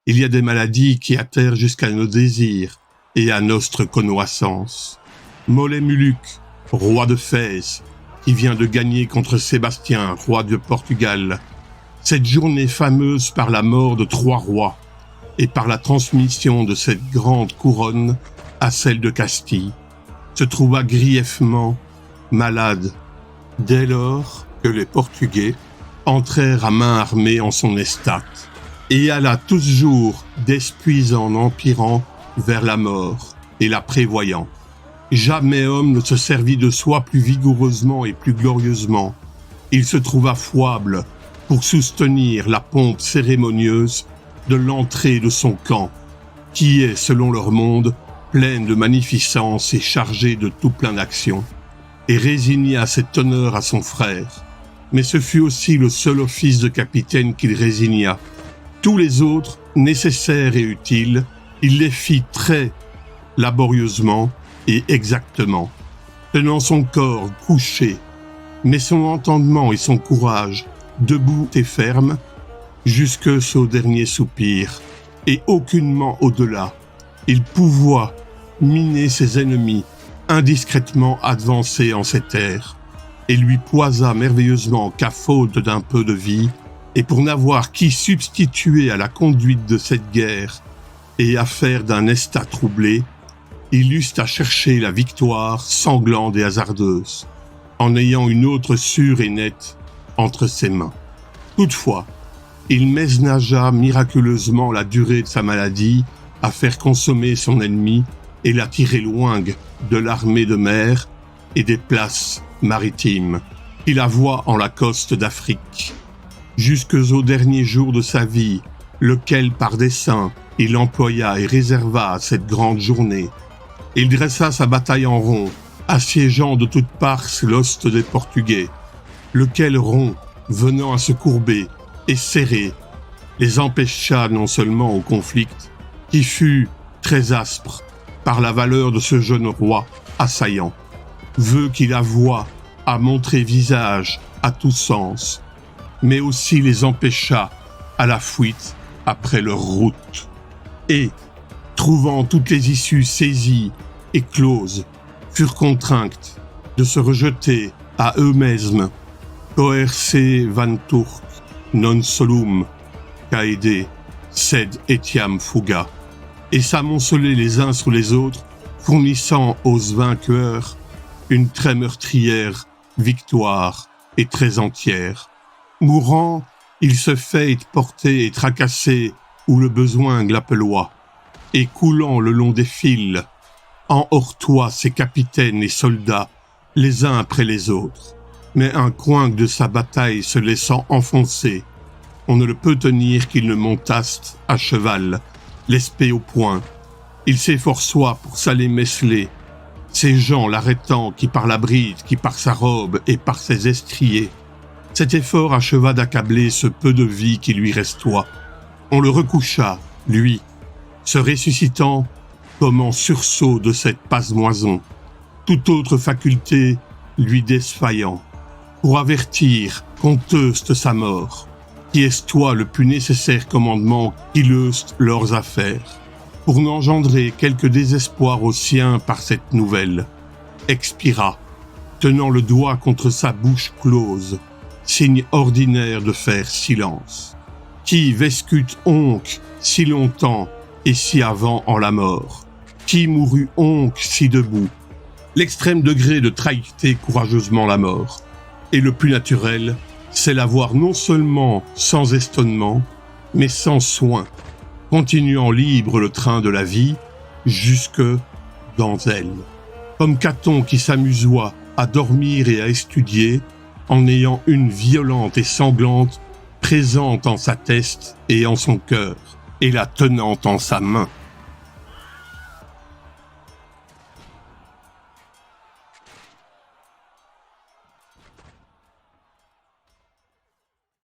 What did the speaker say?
Il y a des maladies qui atterrent jusqu'à nos désirs et à notre connoissance. Molé-Muluc, roi de Fès, qui vient de gagner contre Sébastien, roi de Portugal. Cette journée fameuse par la mort de 3 rois et par la transmission de cette grande couronne à celle de Castille, se trouva grièvement malade dès lors que les Portugais entrèrent à main armée en son estate et alla toujours d'espuis en empirant vers la mort et la prévoyant. Jamais homme ne se servit de soi plus vigoureusement et plus glorieusement. Il se trouva foible pour soutenir la pompe cérémonieuse de l'entrée de son camp, qui est, selon leur monde, pleine de magnificence et chargée de tout plein d'action, et résigna cet honneur à son frère. Mais ce fut aussi le seul office de capitaine qu'il résigna. Tous les autres, nécessaires et utiles, il les fit très laborieusement et exactement, tenant son corps couché, mais son entendement et son courage debout et ferme, jusqu'au dernier soupir, et aucunement au-delà. Il pouvoit miner ses ennemis, indiscrètement advancés en ces terres, et lui poisa merveilleusement qu'à faute d'un peu de vie, et pour n'avoir qui substituer à la conduite de cette guerre, et à faire d'un estat troublé, il eut à chercher la victoire sanglante et hasardeuse, en ayant une autre sûre et nette entre ses mains. Toutefois, il ménagea miraculeusement la durée de sa maladie à faire consommer son ennemi et la tirer loin de l'armée de mer et des places maritimes qu'il avoua en la coste d'Afrique, jusqu'aux derniers jours de sa vie, lequel par dessein il employa et réserva à cette grande journée. Il dressa sa bataille en rond, assiégeant de toutes parts l'host des Portugais, lequel rond, venant à se courber et serrer, les empêcha non seulement au conflit, qui fut très aspre par la valeur de ce jeune roi assaillant, veut qu'il avoua à montrer visage à tous sens, mais aussi les empêcha à la fuite après leur route. Et, trouvant toutes les issues saisies et closes, furent contraintes de se rejeter à eux-mêmes. Coerce vantur non solum caede sed etiam fuga, et s'amonceler les uns sur les autres, fournissant aux vainqueurs une très meurtrière victoire et très entière. Mourant, il se fait porter et tracasser où le besoin l'appeloit, et coulant le long des fils, en hortoie ses capitaines et soldats, les uns après les autres. Mais un coin de sa bataille se laissant enfoncer, on ne le peut tenir qu'il ne montasse à cheval, l'espée au poing. Il s'efforçoit pour s'aller messeler, ces gens l'arrêtant qui par la bride, qui par sa robe et par ses estriers. Cet effort acheva d'accabler ce peu de vie qui lui restoit. On le recoucha, lui, se ressuscitant comme en sursaut de cette pasmoison, toute autre faculté lui défaillant, pour avertir qu'honteuse de sa mort, qui est toi le plus nécessaire commandement qu'il eussent leurs affaires, pour n'engendrer quelque désespoir aux siens par cette nouvelle, expira, tenant le doigt contre sa bouche close, signe ordinaire de faire silence. Qui vescut onc si longtemps et si avant en la mort? Qui mourut onc si debout? L'extrême degré de trahiter courageusement la mort. Et le plus naturel, c'est la voir non seulement sans estonnement, mais sans soin, continuant libre le train de la vie, jusque dans elle. Comme Caton qui s'amusoit à dormir et à étudier, en ayant une violente et sanglante présente en sa teste et en son cœur, et la tenant en sa main.